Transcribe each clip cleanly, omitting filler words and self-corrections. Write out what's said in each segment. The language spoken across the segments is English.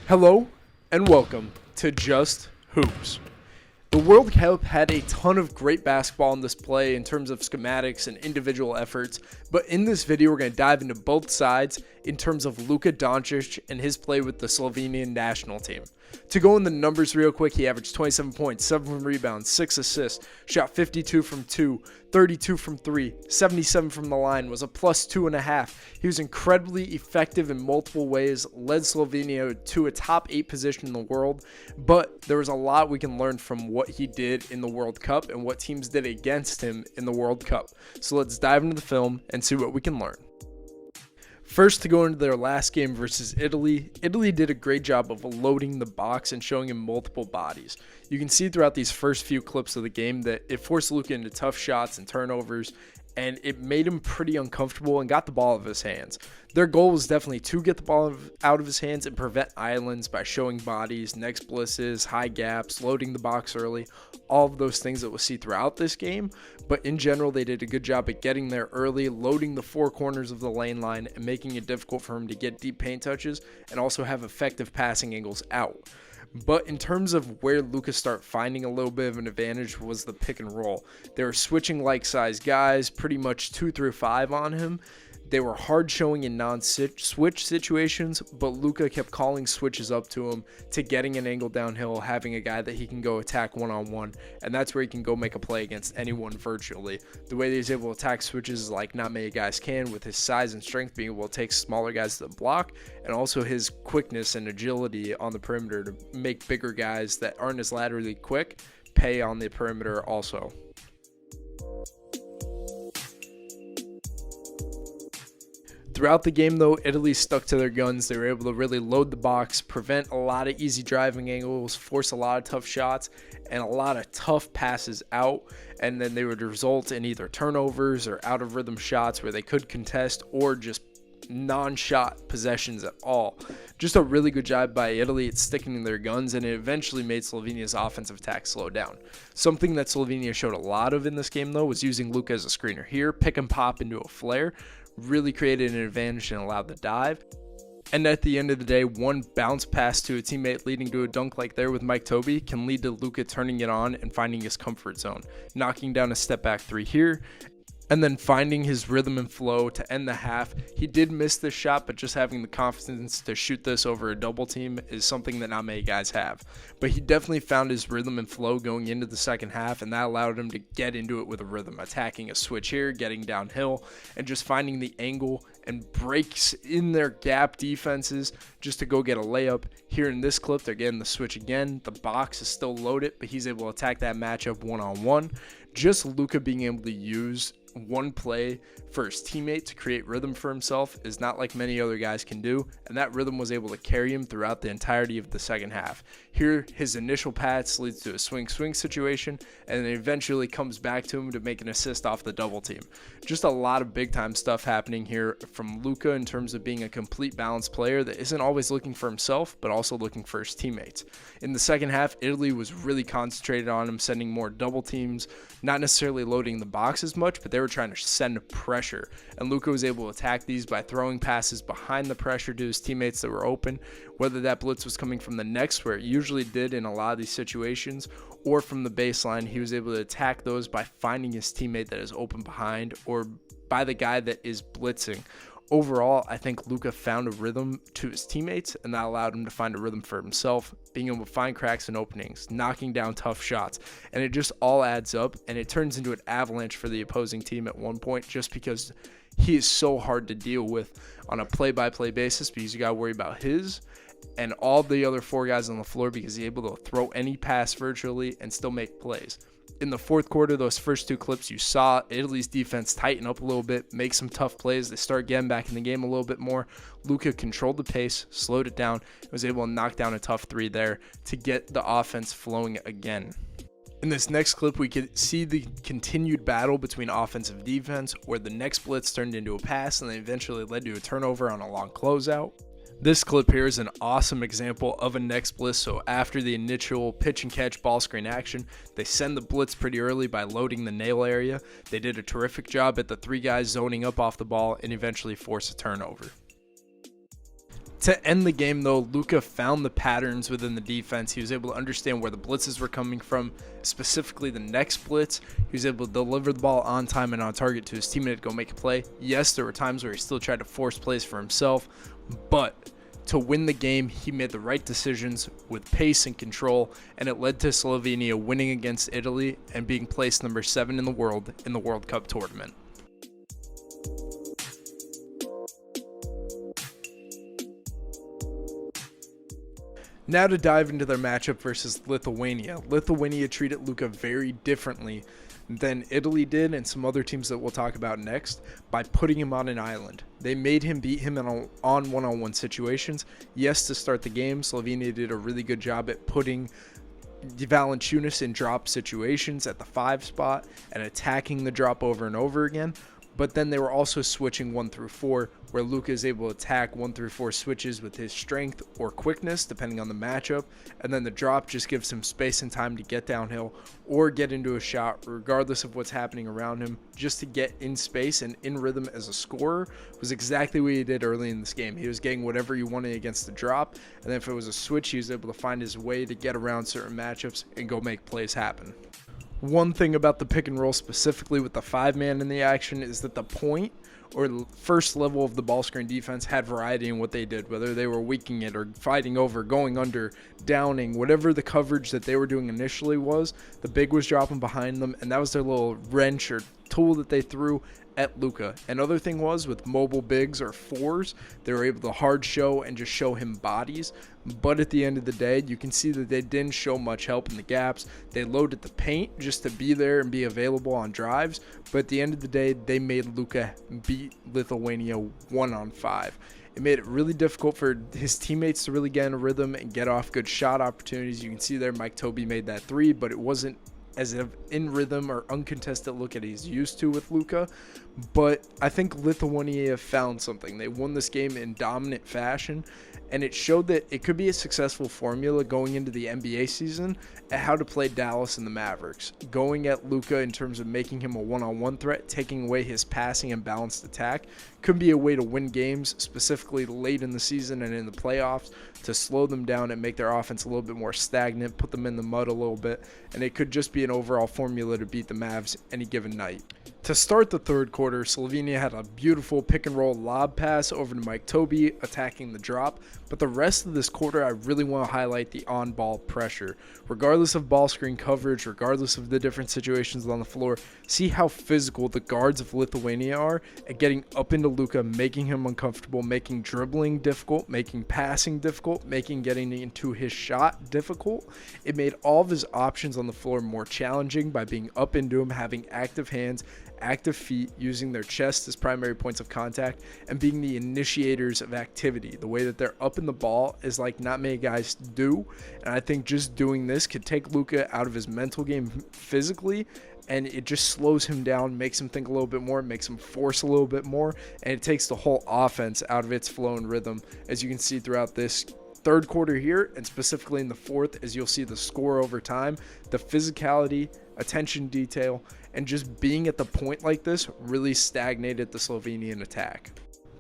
Hello and welcome to Just Hoops. The World Cup had a ton of great basketball on display in terms of schematics and individual efforts, but in this video we're going to dive into both sides in terms of Luka Doncic and his play with the Slovenian national team. To go in the numbers real quick, he averaged 27 points, 7 rebounds, 6 assists, shot 52 from 2, 32 from 3, 77 from the line, was a plus 2.5. He was incredibly effective in multiple ways, led Slovenia to a top 8 position in the world, but there was a lot we can learn from what he did in the World Cup and what teams did against him in the World Cup. So let's dive into the film and see what we can learn. First, to go into their last game versus Italy, Italy did a great job of loading the box and showing him multiple bodies. You can see throughout these first few clips of the game that it forced Luka into tough shots and turnovers, and it made him pretty uncomfortable and got the ball out of his hands. Their goal was definitely to get the ball out of his hands and prevent islands by showing bodies, next blitzes, high gaps, loading the box early, all of those things that we'll see throughout this game. But in general, they did a good job at getting there early, loading the four corners of the lane line, and making it difficult for him to get deep paint touches and also have effective passing angles out. But in terms of where Luka started finding a little bit of an advantage was the pick and roll. They were switching like-sized guys, pretty much 2 through 5 on him. They were hard showing in non-switch situations, but Luka kept calling switches up to him to getting an angle downhill, having a guy that he can go attack one-on-one, and that's where he can go make a play against anyone virtually. The way that he's able to attack switches is like not many guys can, with his size and strength being able to take smaller guys to the block, and also his quickness and agility on the perimeter to make bigger guys that aren't as laterally quick pay on the perimeter also. Throughout the game, though, Italy stuck to their guns. They were able to really load the box, prevent a lot of easy driving angles, force a lot of tough shots, and a lot of tough passes out. And then they would result in either turnovers or out-of-rhythm shots where they could contest or just non-shot possessions at all. Just a really good job by Italy at sticking to their guns, and it eventually made Slovenia's offensive attack slow down. Something that Slovenia showed a lot of in this game, though, was using Luka as a screener here, pick and pop into a flare, really created an advantage and allowed the dive. And at the end of the day, one bounce pass to a teammate leading to a dunk like there with Mike Tobey can lead to Luka turning it on and finding his comfort zone, knocking down a step back three here, and then finding his rhythm and flow to end the half. He did miss this shot, but just having the confidence to shoot this over a double team is something that not many guys have. But he definitely found his rhythm and flow going into the second half, and that allowed him to get into it with a rhythm, attacking a switch here, getting downhill, and just finding the angle and breaks in their gap defenses just to go get a layup. Here in this clip, they're getting the switch again. The box is still loaded, but he's able to attack that matchup one-on-one. Just Luka being able to use one play for his teammate to create rhythm for himself is not like many other guys can do, and that rhythm was able to carry him throughout the entirety of the second half. Here, his initial pass leads to a swing-swing situation, and then eventually comes back to him to make an assist off the double team. Just a lot of big-time stuff happening here from Luka in terms of being a complete balanced player that isn't always looking for himself, but also looking for his teammates. In the second half, Italy was really concentrated on him, sending more double teams, not necessarily loading the box as much, but they were trying to send pressure, and Luka was able to attack these by throwing passes behind the pressure to his teammates that were open, whether that blitz was coming from the next, where it usually did in a lot of these situations, or from the baseline. He was able to attack those by finding his teammate that is open behind or by the guy that is blitzing. Overall, I think Luka found a rhythm to his teammates, and that allowed him to find a rhythm for himself, being able to find cracks and openings, knocking down tough shots, and it just all adds up, and it turns into an avalanche for the opposing team at one point, just because he is so hard to deal with on a play-by-play basis, because you got to worry about his and all the other four guys on the floor, because he's able to throw any pass virtually and still make plays. In the fourth quarter, those first two clips, you saw Italy's defense tighten up a little bit, make some tough plays. They start getting back in the game a little bit more. Luka controlled the pace, slowed it down, and was able to knock down a tough three there to get the offense flowing again. In this next clip, we could see the continued battle between offense and defense, where the next blitz turned into a pass and then eventually led to a turnover on a long closeout. This clip here is an awesome example of a next blitz. So after the initial pitch and catch ball screen action, they send the blitz pretty early by loading the nail area. They did a terrific job at the three guys zoning up off the ball and eventually force a turnover. To end the game, though, Luka found the patterns within the defense. He was able to understand where the blitzes were coming from, specifically the next blitz. He was able to deliver the ball on time and on target to his teammate to go make a play. Yes, there were times where he still tried to force plays for himself, but to win the game, he made the right decisions with pace and control, and it led to Slovenia winning against Italy and being placed number 7 in the World Cup tournament. Now to dive into their matchup versus Lithuania. Lithuania treated Luka very differently than Italy did and some other teams that we'll talk about next by putting him on an island. They made him beat him on one-on-one situations. Yes, to start the game, Slovenia did a really good job at putting Valanciunas in drop situations at the 5 spot and attacking the drop over and over again. But then they were also switching 1 through 4, where Luka is able to attack 1 through 4 switches with his strength or quickness, depending on the matchup. And then the drop just gives him space and time to get downhill or get into a shot, regardless of what's happening around him, just to get in space and in rhythm as a scorer was exactly what he did early in this game. He was getting whatever he wanted against the drop. And then if it was a switch, he was able to find his way to get around certain matchups and go make plays happen. One thing about the pick and roll specifically with the 5-man in the action is that the point or first level of the ball screen defense had variety in what they did, whether they were weakening it or fighting over, going under, downing, whatever the coverage that they were doing initially was, the big was dropping behind them, and that was their little wrench or tool that they threw at Luka. Another thing was with mobile bigs or 4s, they were able to hard show and just show him bodies. But at the end of the day, you can see that they didn't show much help in the gaps. They loaded the paint just to be there and be available on drives. But at the end of the day, they made Luka beat Lithuania 1-on-5. It made it really difficult for his teammates to really get in a rhythm and get off good shot opportunities. You can see there Mike Tobey made that 3, but it wasn't as an in rhythm or uncontested look at he's used to with Luka. But I think Lithuania found something. They won this game in dominant fashion, and it showed that it could be a successful formula going into the NBA season at how to play Dallas and the Mavericks. Going at Luka in terms of making him a one-on-one threat, taking away his passing and balanced attack, could be a way to win games, specifically late in the season and in the playoffs, to slow them down and make their offense a little bit more stagnant, put them in the mud a little bit, and it could just be an overall formula to beat the Mavs any given night. To start the third quarter, Slovenia had a beautiful pick-and-roll lob pass over to Mike Tobey, attacking the drop, but the rest of this quarter, I really want to highlight the on-ball pressure. Regardless of ball screen coverage, regardless of the different situations on the floor, see how physical the guards of Lithuania are at getting up into Luka, making him uncomfortable, making dribbling difficult, making passing difficult, making getting into his shot difficult. It made all of his options on the floor more challenging by being up into him, having active hands, active feet, using their chest as primary points of contact, and being the initiators of activity. The way that they're up in the ball is like not many guys do, and I think just doing this could take Luka out of his mental game physically, and it just slows him down, makes him think a little bit more, makes him force a little bit more, and it takes the whole offense out of its flow and rhythm, as you can see throughout this third quarter here, and specifically in the fourth, as you'll see the score over time, the physicality, attention detail, and just being at the point like this really stagnated the Slovenian attack.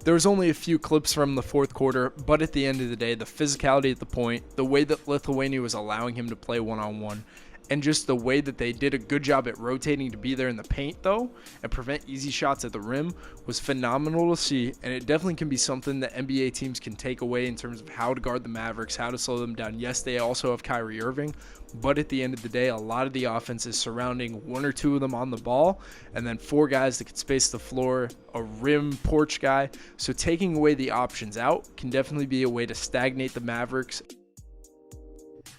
There was only a few clips from the fourth quarter, but at the end of the day, the physicality at the point, the way that Lithuania was allowing him to play one-on-one, and just the way that they did a good job at rotating to be there in the paint, though, and prevent easy shots at the rim was phenomenal to see, and it definitely can be something that NBA teams can take away in terms of how to guard the Mavericks, how to slow them down. Yes, they also have Kyrie Irving, but at the end of the day, a lot of the offense is surrounding 1 or 2 of them on the ball, and then 4 guys that can space the floor, a rim porch guy. So taking away the options out can definitely be a way to stagnate the Mavericks.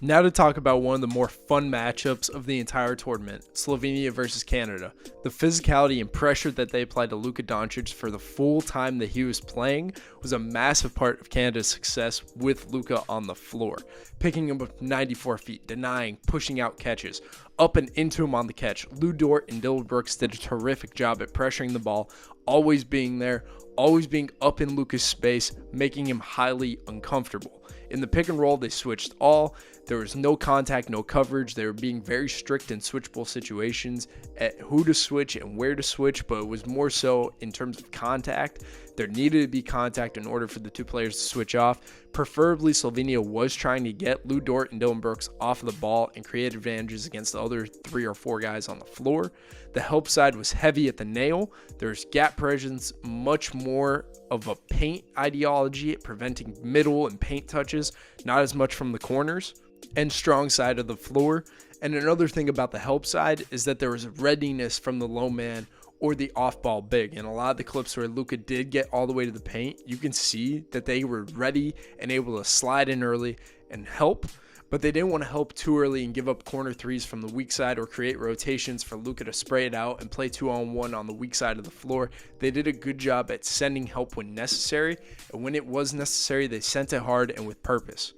Now to talk about one of the more fun matchups of the entire tournament, Slovenia versus Canada. The physicality and pressure that they applied to Luka Doncic for the full time that he was playing was a massive part of Canada's success with Luka on the floor. Picking him up 94 feet, denying, pushing out catches, up and into him on the catch. Lou Dort and Dillon Brooks did a terrific job at pressuring the ball, always being there, always being up in Luka's space, making him highly uncomfortable. In the pick and roll, they switched all. There was no contact, no coverage. They were being very strict in switchable situations at who to switch and where to switch, but it was more so in terms of contact. There needed to be contact in order for the two players to switch off. Preferably, Slovenia was trying to get Lou Dort and Dylan Brooks off of the ball and create advantages against the other 3 or 4 guys on the floor. The help side was heavy at the nail. There's gap presence, much more of a paint ideology at preventing middle and paint touches, not as much from the corners, and strong side of the floor. And another thing about the help side is that there was readiness from the low man or the off-ball big. And a lot of the clips where Luka did get all the way to the paint, you can see that they were ready and able to slide in early and help, but they didn't want to help too early and give up corner threes from the weak side or create rotations for Luka to spray it out and play 2-on-1 on the weak side of the floor. They did a good job at sending help when necessary, and when it was necessary, they sent it hard and with purpose.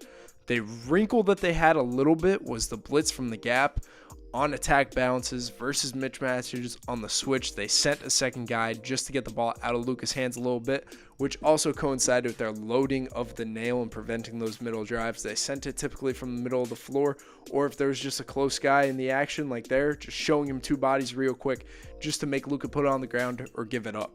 The wrinkle that they had a little bit was the blitz from the gap. On attack bounces versus mismatches on the switch, they sent a second guy just to get the ball out of Luka's hands a little bit, which also coincided with their loading of the nail and preventing those middle drives. They sent it typically from the middle of the floor, or if there was just a close guy in the action like there, just showing him 2 bodies real quick just to make Luka put it on the ground or give it up.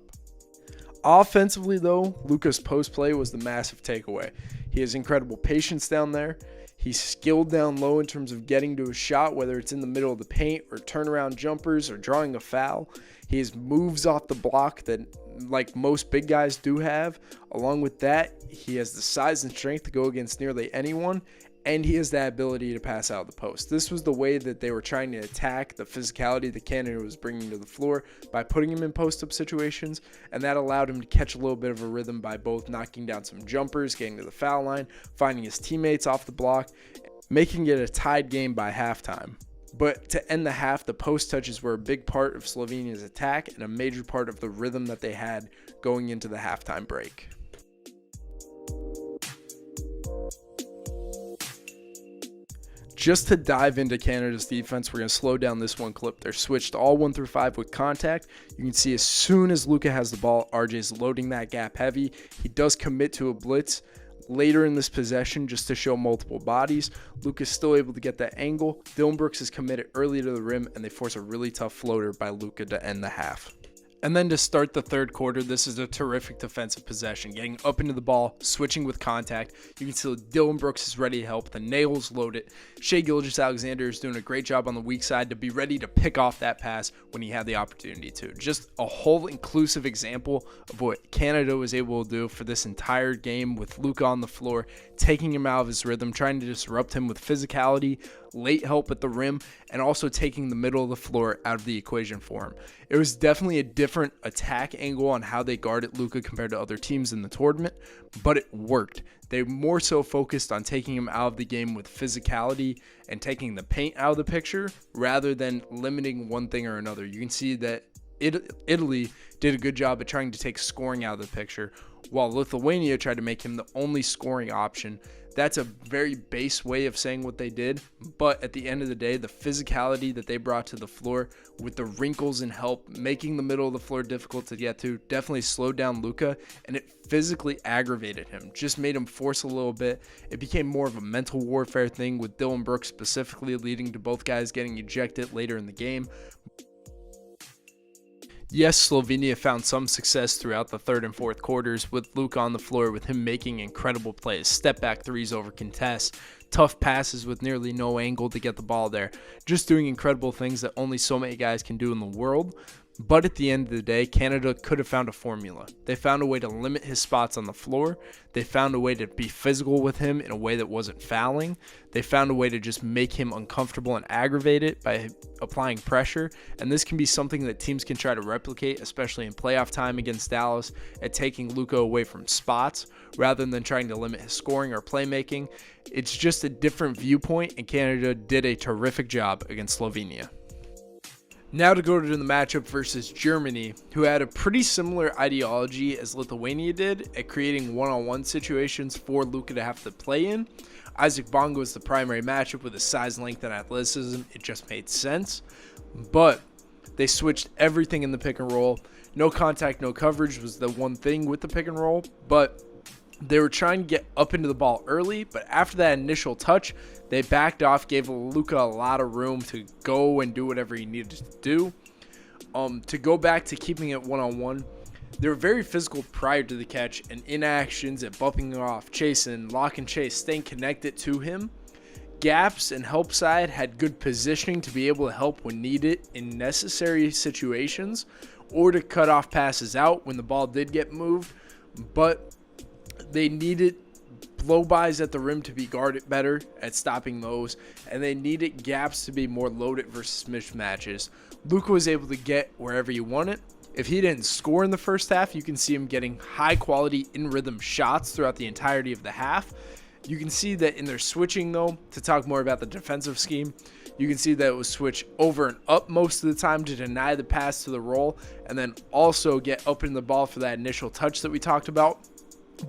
Offensively, though, Luka's post play was the massive takeaway. He has incredible patience down there. He's skilled down low in terms of getting to a shot, whether it's in the middle of the paint or turnaround jumpers or drawing a foul. He has moves off the block that, like most big guys do have. Along with that, he has the size and strength to go against nearly anyone, and he has that ability to pass out of the post. This was the way that they were trying to attack the physicality that Canada was bringing to the floor by putting him in post-up situations, and that allowed him to catch a little bit of a rhythm by both knocking down some jumpers, getting to the foul line, finding his teammates off the block, making it a tied game by halftime. But to end the half, the post touches were a big part of Slovenia's attack and a major part of the rhythm that they had going into the halftime break. Just to dive into Canada's defense, we're going to slow down this one clip. They're switched all 1 through 5 with contact. You can see as soon as Luka has the ball, RJ's loading that gap heavy. He does commit to a blitz later in this possession just to show multiple bodies. Luka's still able to get that angle. Dylan Brooks is committed early to the rim, and they force a really tough floater by Luka to end the half. And then to start the third quarter, this is a terrific defensive possession. Getting up into the ball, switching with contact. You can see Dylan Brooks is ready to help. The nails loaded. Shai Gilgeous-Alexander is doing a great job on the weak side to be ready to pick off that pass when he had the opportunity to. Just a whole inclusive example of what Canada was able to do for this entire game with Luka on the floor, taking him out of his rhythm, trying to disrupt him with physicality, late help at the rim, and also taking the middle of the floor out of the equation for him. It was definitely a different attack angle on how they guarded Luka compared to other teams in the tournament, but it worked. They more so focused on taking him out of the game with physicality and taking the paint out of the picture rather than limiting one thing or another. You can see that Italy did a good job at trying to take scoring out of the picture, while Lithuania tried to make him the only scoring option. That's a very base way of saying what they did, but at the end of the day, the physicality that they brought to the floor with the wrinkles and help, making the middle of the floor difficult to get to, definitely slowed down Luka, and it physically aggravated him, just made him force a little bit. It became more of a mental warfare thing, with Dylan Brooks specifically leading to both guys getting ejected later in the game. Yes, Slovenia found some success throughout the third and fourth quarters with Luka on the floor, with him making incredible plays, step back threes over contests, tough passes with nearly no angle to get the ball there, just doing incredible things that only so many guys can do in the world. But at the end of the day, Canada could have found a formula. They found a way to limit his spots on the floor. They found a way to be physical with him in a way that wasn't fouling. They found a way to just make him uncomfortable and aggravate it by applying pressure. And this can be something that teams can try to replicate, especially in playoff time against Dallas, at taking Luka away from spots rather than trying to limit his scoring or playmaking. It's just a different viewpoint, and Canada did a terrific job against Slovenia. Now to go to the matchup versus Germany, who had a pretty similar ideology as Lithuania did at creating one-on-one situations for Luka to have to play in. Isaac Bonga was the primary matchup with his size, length, and athleticism. It just made sense. But they switched everything in the pick and roll. No contact, no coverage was the one thing with the pick and roll, but They were trying to get up into the ball early, but after that initial touch, they backed off, gave Luka a lot of room to go and do whatever he needed to do. To go back to keeping it one-on-one, they were very physical prior to the catch, and inactions and bumping off, chasing, lock and chase, staying connected to him. Gaps and help side had good positioning to be able to help when needed in necessary situations, or to cut off passes out when the ball did get moved, but they needed blow-bys at the rim to be guarded better at stopping those, and they needed gaps to be more loaded versus mismatches. Luka was able to get wherever he wanted. If he didn't score in the first half, you can see him getting high-quality in-rhythm shots throughout the entirety of the half. You can see that in their switching, though, to talk more about the defensive scheme, you can see that it was switch over and up most of the time to deny the pass to the roll, and then also get up in the ball for that initial touch that we talked about.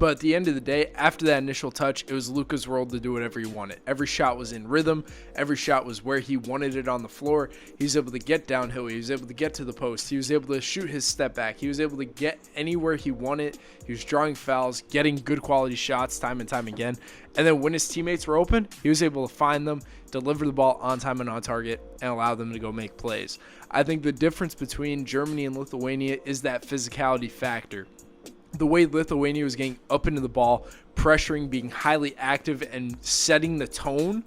But at the end of the day, after that initial touch, it was Luka's world to do whatever he wanted. Every shot was in rhythm. Every shot was where he wanted it on the floor. He was able to get downhill. He was able to get to the post. He was able to shoot his step back. He was able to get anywhere he wanted. He was drawing fouls, getting good quality shots time and time again. And then when his teammates were open, he was able to find them, deliver the ball on time and on target, and allow them to go make plays. I think the difference between Germany and Lithuania is that physicality factor. The way Lithuania was getting up into the ball, pressuring, being highly active, and setting the tone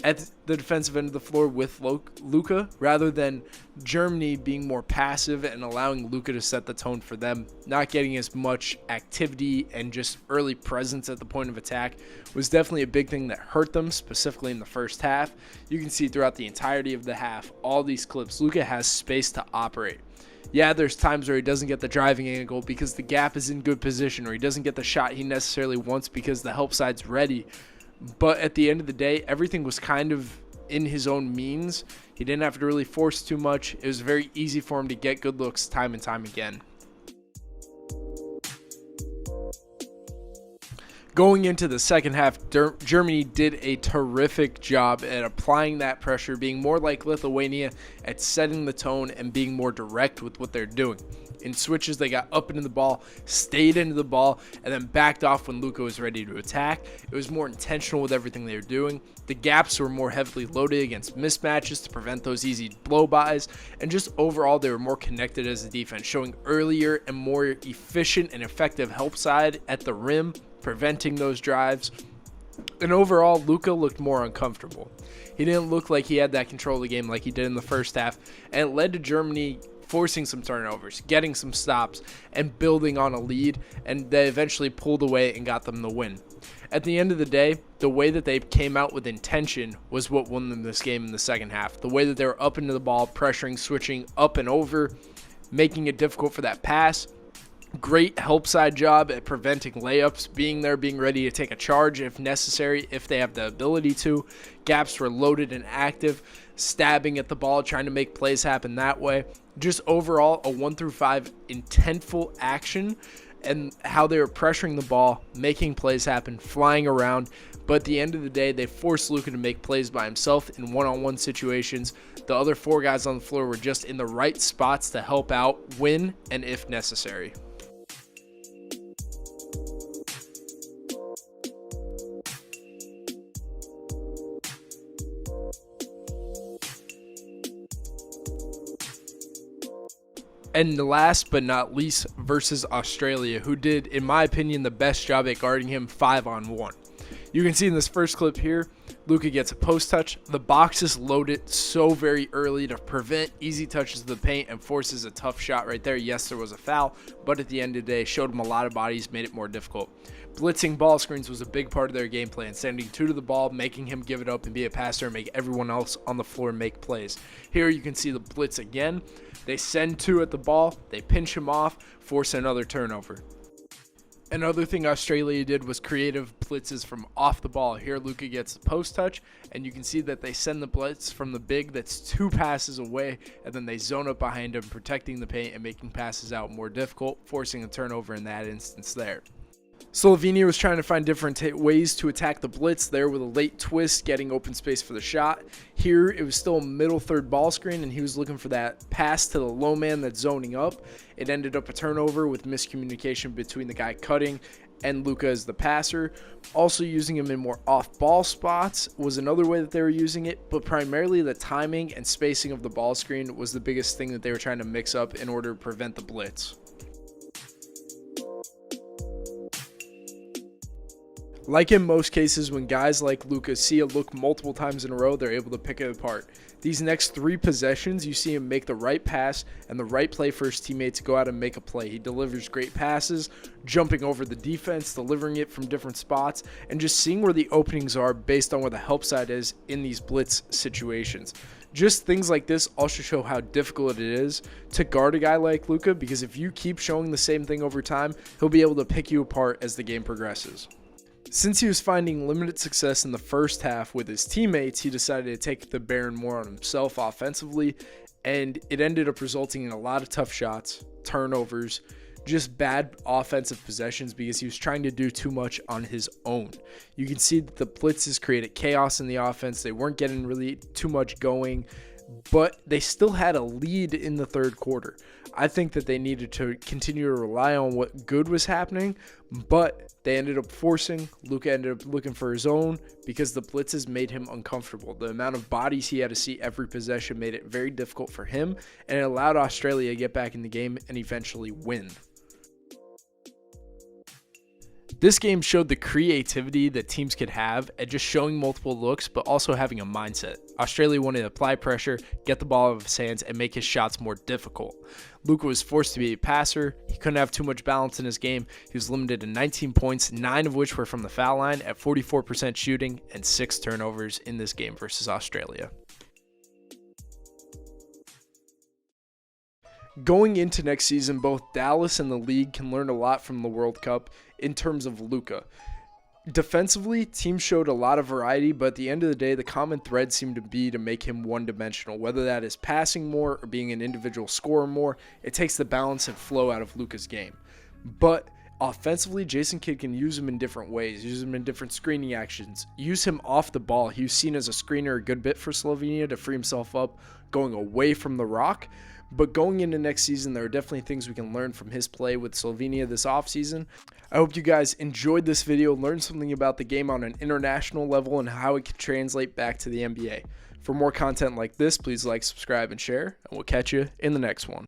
at the defensive end of the floor with Luka, rather than Germany being more passive and allowing Luka to set the tone for them. Not getting as much activity and just early presence at the point of attack was definitely a big thing that hurt them, specifically in the first half. You can see throughout the entirety of the half, all these clips, Luka has space to operate. Yeah, there's times where he doesn't get the driving angle because the gap is in good position, or he doesn't get the shot he necessarily wants because the help side's ready. But at the end of the day, everything was kind of in his own means. He didn't have to really force too much. It was very easy for him to get good looks time and time again. Going into the second half, Germany did a terrific job at applying that pressure, being more like Lithuania at setting the tone and being more direct with what they're doing. In switches, they got up into the ball, stayed into the ball, and then backed off when Luka was ready to attack. It was more intentional with everything they were doing. The gaps were more heavily loaded against mismatches to prevent those easy blow-bys, and just overall, they were more connected as a defense, showing earlier and more efficient and effective help side at the rim, preventing those drives. And overall, Luka looked more uncomfortable. He didn't look like he had that control of the game like he did in the first half, and it led to Germany forcing some turnovers, getting some stops, and building on a lead, and they eventually pulled away and got them the win. At the end of the day, the way that they came out with intention was what won them this game in the second half. The way that they were up into the ball, pressuring, switching up and over, making it difficult for that pass. Great help side job at preventing layups, being there, being ready to take a charge if necessary, if they have the ability to. Gaps were loaded and active, stabbing at the ball, trying to make plays happen that way. Just overall, a 1-5 intentful action, and how they were pressuring the ball, making plays happen, flying around. But at the end of the day, they forced Luka to make plays by himself in one-on-one situations. The other four guys on the floor were just in the right spots to help out, win, and if necessary. And last but not least, versus Australia, who did, in my opinion, the best job at guarding him 5-on-1. You can see in this first clip here, Luka gets a post touch. The box is loaded so very early to prevent easy touches to the paint and forces a tough shot right there. Yes, there was a foul, but at the end of the day, showed him a lot of bodies, made it more difficult. Blitzing ball screens was a big part of their game plan, sending two to the ball, making him give it up and be a passer and make everyone else on the floor make plays. Here you can see the blitz again. They send two at the ball, they pinch him off, force another turnover. Another thing Australia did was creative blitzes from off the ball. Here Luka gets the post touch, and you can see that they send the blitz from the big that's 2 passes away, and then they zone up behind him, protecting the paint and making passes out more difficult, forcing a turnover in that instance there. Slovenia was trying to find different ways to attack the blitz there with a late twist, getting open space for the shot. Here, it was still a middle third ball screen, and he was looking for that pass to the low man that's zoning up. It ended up a turnover with miscommunication between the guy cutting and Luka as the passer. Also using him in more off-ball spots was another way that they were using it, but primarily the timing and spacing of the ball screen was the biggest thing that they were trying to mix up in order to prevent the blitz. Like in most cases, when guys like Luka see a look multiple times in a row, they're able to pick it apart. These next 3 possessions, you see him make the right pass and the right play for his teammate to go out and make a play. He delivers great passes, jumping over the defense, delivering it from different spots, and just seeing where the openings are based on where the help side is in these blitz situations. Just things like this also show how difficult it is to guard a guy like Luka, because if you keep showing the same thing over time, he'll be able to pick you apart as the game progresses. Since he was finding limited success in the first half with his teammates, he decided to take the bearing more on himself offensively, and it ended up resulting in a lot of tough shots, turnovers, just bad offensive possessions because he was trying to do too much on his own. You can see that the blitzes created chaos in the offense. They weren't getting really too much going, but they still had a lead in the third quarter. I think that they needed to continue to rely on what good was happening, but they ended up forcing. Luka ended up looking for his own because the blitzes made him uncomfortable. The amount of bodies he had to see every possession made it very difficult for him, and it allowed Australia to get back in the game and eventually win. This game showed the creativity that teams could have at just showing multiple looks, but also having a mindset. Australia wanted to apply pressure, get the ball out of his hands, and make his shots more difficult. Luka was forced to be a passer. He couldn't have too much balance in his game. He was limited to 19 points, 9 of which were from the foul line at 44% shooting and 6 turnovers in this game versus Australia. Going into next season, both Dallas and the league can learn a lot from the World Cup in terms of Luka. Defensively, teams showed a lot of variety, but at the end of the day, the common thread seemed to be to make him one-dimensional. Whether that is passing more or being an individual scorer more, it takes the balance and flow out of Luka's game. But offensively, Jason Kidd can use him in different ways, use him in different screening actions, use him off the ball. He was seen as a screener a good bit for Slovenia to free himself up going away from the rock. But going into next season, there are definitely things we can learn from his play with Slovenia this offseason. I hope you guys enjoyed this video, learned something about the game on an international level and how it can translate back to the NBA. For more content like this, please like, subscribe, and share, and we'll catch you in the next one.